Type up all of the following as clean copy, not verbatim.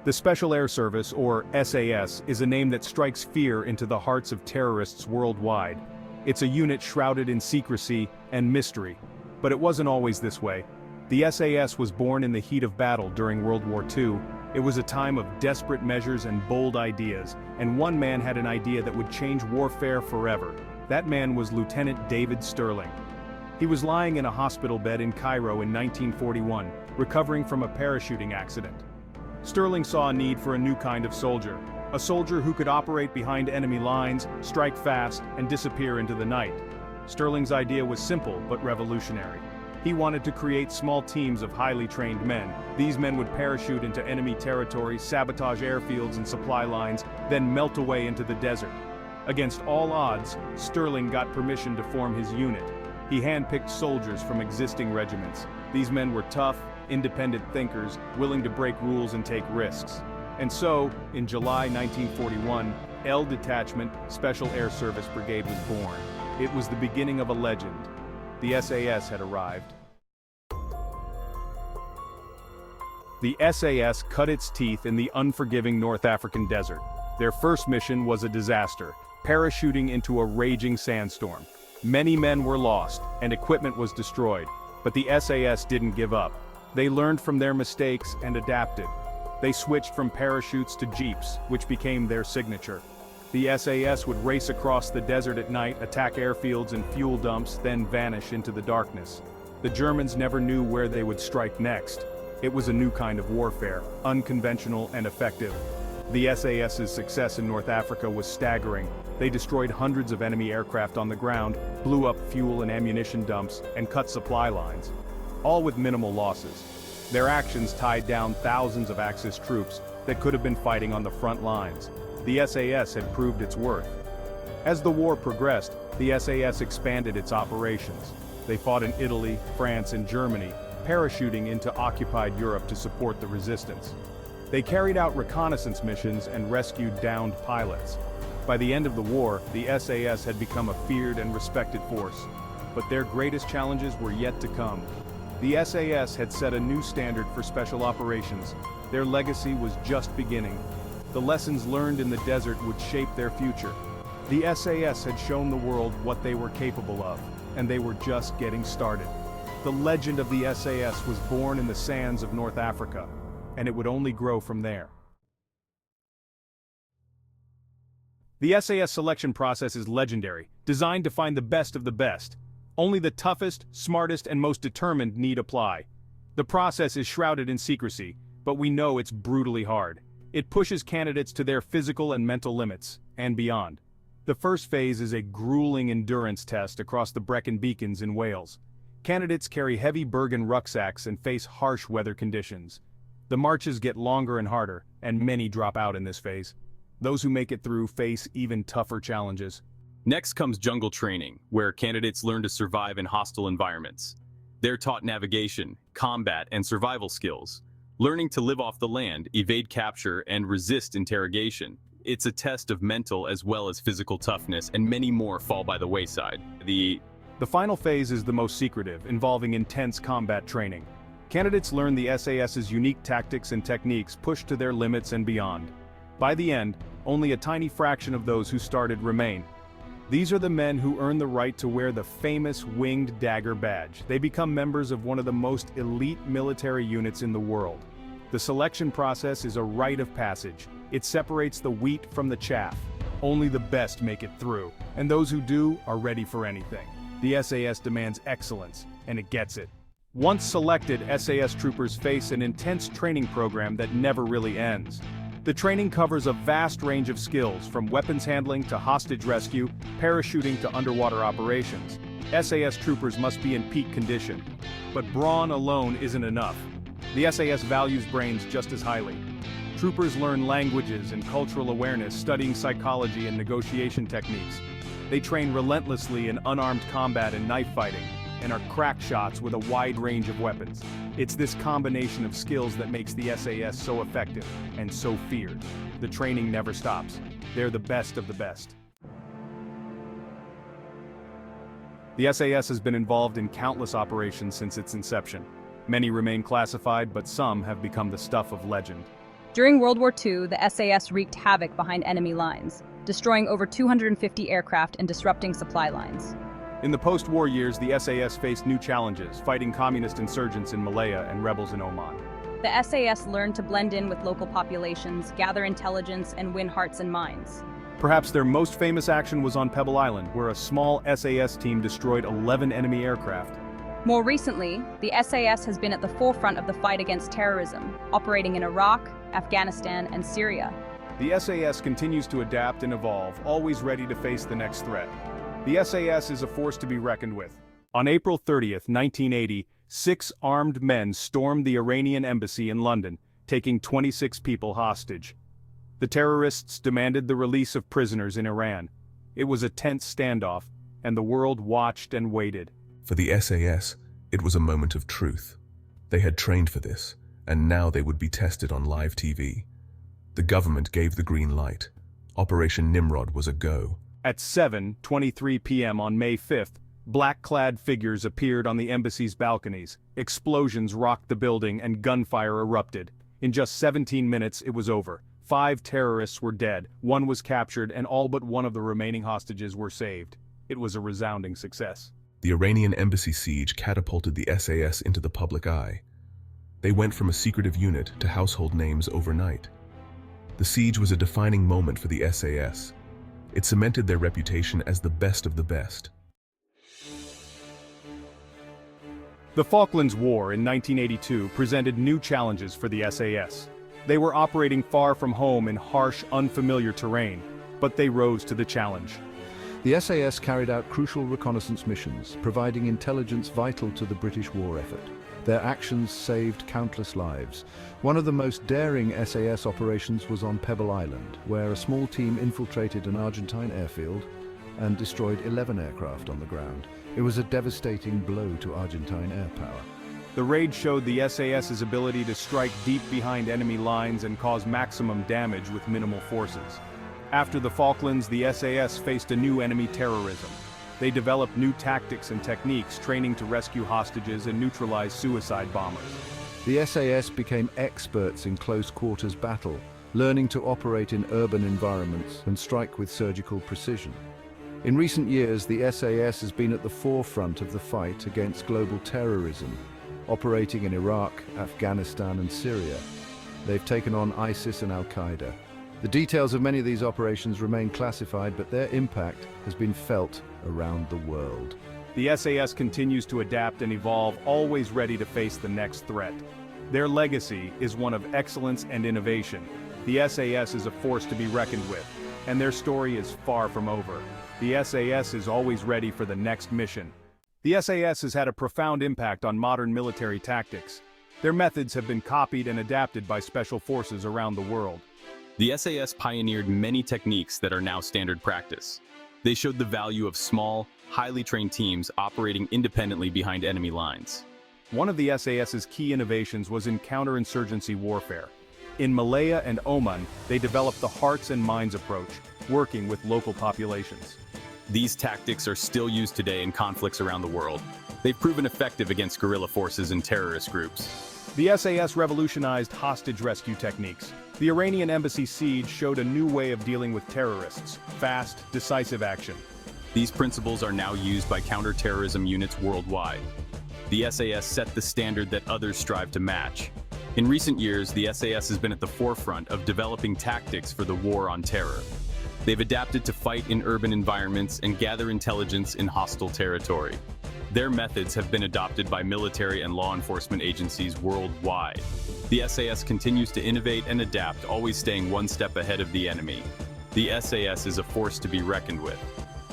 The Special Air Service, or SAS, is a name that strikes fear into the hearts of terrorists worldwide. It's a unit shrouded in secrecy and mystery. But it wasn't always this way. The SAS was born in the heat of battle during World War II. It was a time of desperate measures and bold ideas, and one man had an idea that would change warfare forever. That man was Lieutenant David Sterling. He was lying in a hospital bed in Cairo in 1941, recovering from a parachuting accident. Sterling saw a need for a new kind of soldier, a soldier who could operate behind enemy lines, strike fast, and disappear into the night. Sterling's idea was simple but revolutionary. He wanted to create small teams of highly trained men. These men would parachute into enemy territory, sabotage airfields and supply lines, then melt away into the desert. Against all odds, Sterling got permission to form his unit. He handpicked soldiers from existing regiments. These men were tough, independent thinkers, willing to break rules and take risks. And so, in July 1941, L Detachment Special Air Service Brigade was born. It was the beginning of a legend. The SAS had arrived. The SAS cut its teeth in the unforgiving North African desert. Their first mission was a disaster, parachuting into a raging sandstorm. Many men were lost, and equipment was destroyed. But the SAS didn't give up. They learned from their mistakes and adapted. They switched from parachutes to jeeps, which became their signature. The SAS would race across the desert at night, attack airfields and fuel dumps, then vanish into the darkness. The Germans never knew where they would strike next. It was a new kind of warfare, unconventional and effective. The SAS's success in North Africa was staggering. They destroyed hundreds of enemy aircraft on the ground, blew up fuel and ammunition dumps, and cut supply lines. All with minimal losses. Their actions tied down thousands of Axis troops that could have been fighting on the front lines. The SAS had proved its worth. As the war progressed, the SAS expanded its operations. They fought in Italy, France, and Germany, parachuting into occupied Europe to support the resistance. They carried out reconnaissance missions and rescued downed pilots. By the end of the war, the SAS had become a feared and respected force. But their greatest challenges were yet to come. The SAS had set a new standard for special operations. Their legacy was just beginning. The lessons learned in the desert would shape their future. The SAS had shown the world what they were capable of, and they were just getting started. The legend of the SAS was born in the sands of North Africa, and it would only grow from there. The SAS selection process is legendary, designed to find the best of the best. Only the toughest, smartest, and most determined need apply. The process is shrouded in secrecy, but we know it's brutally hard. It pushes candidates to their physical and mental limits, and beyond. The first phase is a grueling endurance test across the Brecon Beacons in Wales. Candidates carry heavy Bergen rucksacks and face harsh weather conditions. The marches get longer and harder, and many drop out in this phase. Those who make it through face even tougher challenges. Next comes jungle training, where candidates learn to survive in hostile environments. They're taught navigation, combat, and survival skills, learning to live off the land, evade capture, and resist interrogation. It's a test of mental as well as physical toughness, and many more fall by the wayside. The final phase is the most secretive, involving intense combat training. Candidates learn the SAS's unique tactics and techniques pushed to their limits and beyond. By the end, only a tiny fraction of those who started remain. These are the men who earn the right to wear the famous winged dagger badge. They become members of one of the most elite military units in the world. The selection process is a rite of passage. It separates the wheat from the chaff. Only the best make it through, and those who do are ready for anything. The SAS demands excellence, and it gets it. Once selected, SAS troopers face an intense training program that never really ends. The training covers a vast range of skills, from weapons handling to hostage rescue, parachuting to underwater operations. SAS troopers must be in peak condition. But brawn alone isn't enough. The SAS values brains just as highly. Troopers learn languages and cultural awareness, studying psychology and negotiation techniques. They train relentlessly in unarmed combat and knife fighting, and are crack shots with a wide range of weapons. It's this combination of skills that makes the SAS so effective and so feared. The training never stops. They're the best of the best. The SAS has been involved in countless operations since its inception. Many remain classified, but some have become the stuff of legend. During World War II, the SAS wreaked havoc behind enemy lines, destroying over 250 aircraft and disrupting supply lines. In the post-war years, the SAS faced new challenges, fighting communist insurgents in Malaya and rebels in Oman. The SAS learned to blend in with local populations, gather intelligence, and win hearts and minds. Perhaps their most famous action was on Pebble Island, where a small SAS team destroyed 11 enemy aircraft. More recently, the SAS has been at the forefront of the fight against terrorism, operating in Iraq, Afghanistan, and Syria. The SAS continues to adapt and evolve, always ready to face the next threat. The SAS is a force to be reckoned with. On April 30th, 1980, 6 armed men stormed the Iranian embassy in London, taking 26 people hostage. The terrorists demanded the release of prisoners in Iran. It was a tense standoff, and the world watched and waited. For the SAS, it was a moment of truth. They had trained for this, and now they would be tested on live TV. The government gave the green light. Operation Nimrod was a go. At 7:23 p.m. on May 5th, black-clad figures appeared on the embassy's balconies. Explosions rocked the building and gunfire erupted. In just 17 minutes, it was over. 5 terrorists were dead, 1 was captured, and all but 1 of the remaining hostages were saved. It was a resounding success. The Iranian embassy siege catapulted the SAS into the public eye. They went from a secretive unit to household names overnight. The siege was a defining moment for the SAS. It cemented their reputation as the best of the best. The Falklands War in 1982 presented new challenges for the SAS. They were operating far from home in harsh, unfamiliar terrain, but they rose to the challenge. The SAS carried out crucial reconnaissance missions, providing intelligence vital to the British war effort. Their actions saved countless lives. One of the most daring SAS operations was on Pebble Island, where a small team infiltrated an Argentine airfield and destroyed 11 aircraft on the ground. It was a devastating blow to Argentine air power. The raid showed the SAS's ability to strike deep behind enemy lines and cause maximum damage with minimal forces. After the Falklands, the SAS faced a new enemy: terrorism. They developed new tactics and techniques, training to rescue hostages and neutralize suicide bombers. The SAS became experts in close-quarters battle, learning to operate in urban environments and strike with surgical precision. In recent years, the SAS has been at the forefront of the fight against global terrorism, operating in Iraq, Afghanistan, and Syria. They've taken on ISIS and Al-Qaeda. The details of many of these operations remain classified, but their impact has been felt around the world. The SAS continues to adapt and evolve, always ready to face the next threat. Their legacy is one of excellence and innovation. The SAS is a force to be reckoned with, and their story is far from over. The SAS is always ready for the next mission. The SAS has had a profound impact on modern military tactics. Their methods have been copied and adapted by special forces around the world. The SAS pioneered many techniques that are now standard practice. They showed the value of small, highly trained teams operating independently behind enemy lines. One of the SAS's key innovations was in counterinsurgency warfare. In Malaya and Oman, they developed the hearts and minds approach, working with local populations. These tactics are still used today in conflicts around the world. They've proven effective against guerrilla forces and terrorist groups. The SAS revolutionized hostage rescue techniques. The Iranian embassy siege showed a new way of dealing with terrorists: fast, decisive action. These principles are now used by counter-terrorism units worldwide. The SAS set the standard that others strive to match. In recent years, the SAS has been at the forefront of developing tactics for the war on terror. They've adapted to fight in urban environments and gather intelligence in hostile territory. Their methods have been adopted by military and law enforcement agencies worldwide. The SAS continues to innovate and adapt, always staying one step ahead of the enemy. The SAS is a force to be reckoned with.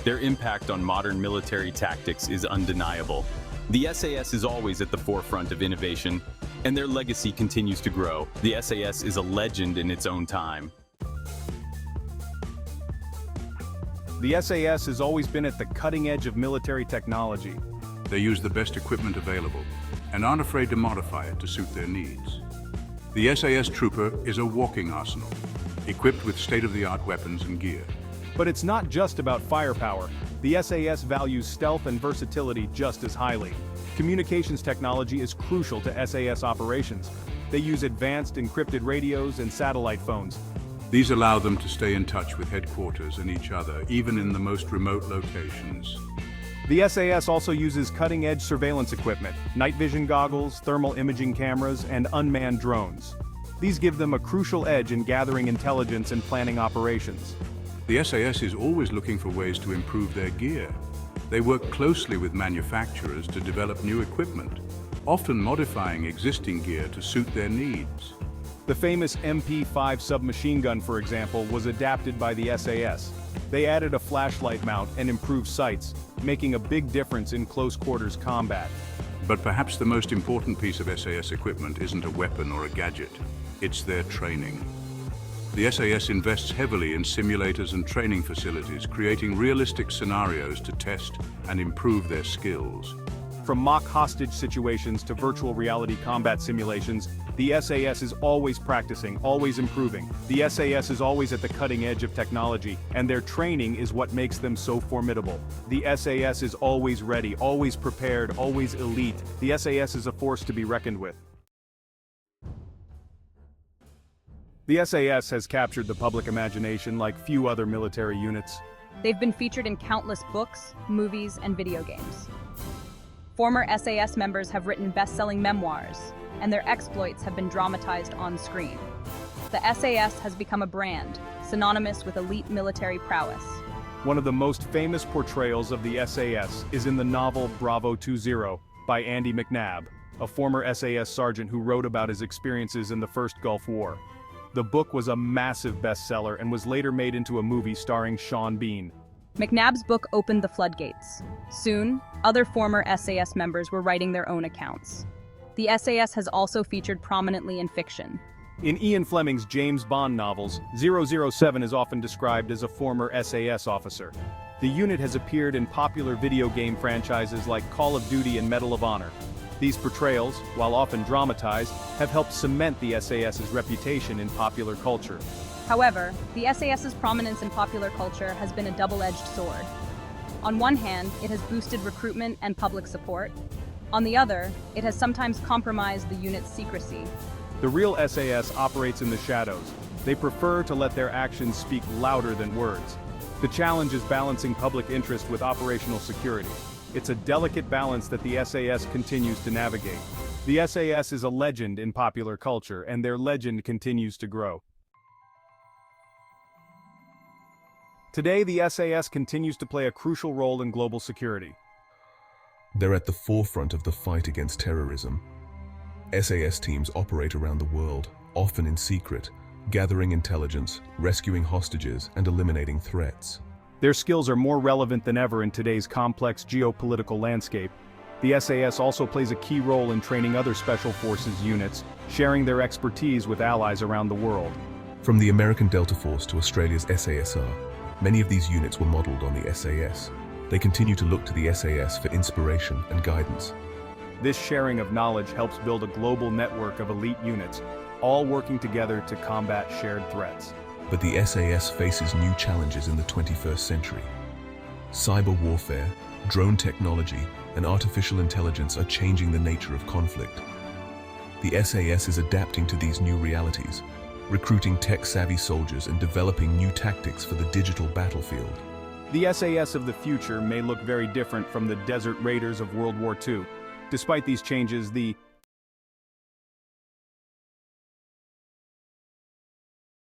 Their impact on modern military tactics is undeniable. The SAS is always at the forefront of innovation, and their legacy continues to grow. The SAS is a legend in its own time. The SAS has always been at the cutting edge of military technology. They use the best equipment available and aren't afraid to modify it to suit their needs. The SAS Trooper is a walking arsenal, equipped with state-of-the-art weapons and gear. But it's not just about firepower. The SAS values stealth and versatility just as highly. Communications technology is crucial to SAS operations. They use advanced encrypted radios and satellite phones. These allow them to stay in touch with headquarters and each other, even in the most remote locations. The SAS also uses cutting-edge surveillance equipment, night vision goggles, thermal imaging cameras, and unmanned drones. These give them a crucial edge in gathering intelligence and planning operations. The SAS is always looking for ways to improve their gear. They work closely with manufacturers to develop new equipment, often modifying existing gear to suit their needs. The famous MP-5 submachine gun, for example, was adapted by the SAS. They added a flashlight mount and improved sights, making a big difference in close-quarters combat. But perhaps the most important piece of SAS equipment isn't a weapon or a gadget. It's their training. The SAS invests heavily in simulators and training facilities, creating realistic scenarios to test and improve their skills. From mock hostage situations to virtual reality combat simulations, the SAS is always practicing, always improving. The SAS is always at the cutting edge of technology, and their training is what makes them so formidable. The SAS is always ready, always prepared, always elite. The SAS is a force to be reckoned with. The SAS has captured the public imagination like few other military units. They've been featured in countless books, movies, and video games. Former SAS members have written best-selling memoirs, and their exploits have been dramatized on screen. The SAS has become a brand, synonymous with elite military prowess. One of the most famous portrayals of the SAS is in the novel Bravo 20 by Andy McNabb, a former SAS sergeant who wrote about his experiences in the First Gulf War. The book was a massive bestseller and was later made into a movie starring Sean Bean. McNabb's book opened the floodgates. Soon, other former SAS members were writing their own accounts. The SAS has also featured prominently in fiction. In Ian Fleming's James Bond novels, 007 is often described as a former SAS officer. The unit has appeared in popular video game franchises like Call of Duty and Medal of Honor. These portrayals, while often dramatized, have helped cement the SAS's reputation in popular culture. However, the SAS's prominence in popular culture has been a double-edged sword. On one hand, it has boosted recruitment and public support. On the other, it has sometimes compromised the unit's secrecy. The real SAS operates in the shadows. They prefer to let their actions speak louder than words. The challenge is balancing public interest with operational security. It's a delicate balance that the SAS continues to navigate. The SAS is a legend in popular culture, and their legend continues to grow. Today, the SAS continues to play a crucial role in global security. They're at the forefront of the fight against terrorism. SAS teams operate around the world, often in secret, gathering intelligence, rescuing hostages, and eliminating threats. Their skills are more relevant than ever in today's complex geopolitical landscape. The SAS also plays a key role in training other special forces units, sharing their expertise with allies around the world. From the American Delta Force to Australia's SASR, many of these units were modeled on the SAS. They continue to look to the SAS for inspiration and guidance. This sharing of knowledge helps build a global network of elite units, all working together to combat shared threats. But the SAS faces new challenges in the 21st century. Cyber warfare, drone technology, and artificial intelligence are changing the nature of conflict. The SAS is adapting to these new realities, recruiting tech-savvy soldiers and developing new tactics for the digital battlefield. The SAS of the future may look very different from the desert raiders of World War II. Despite these changes, the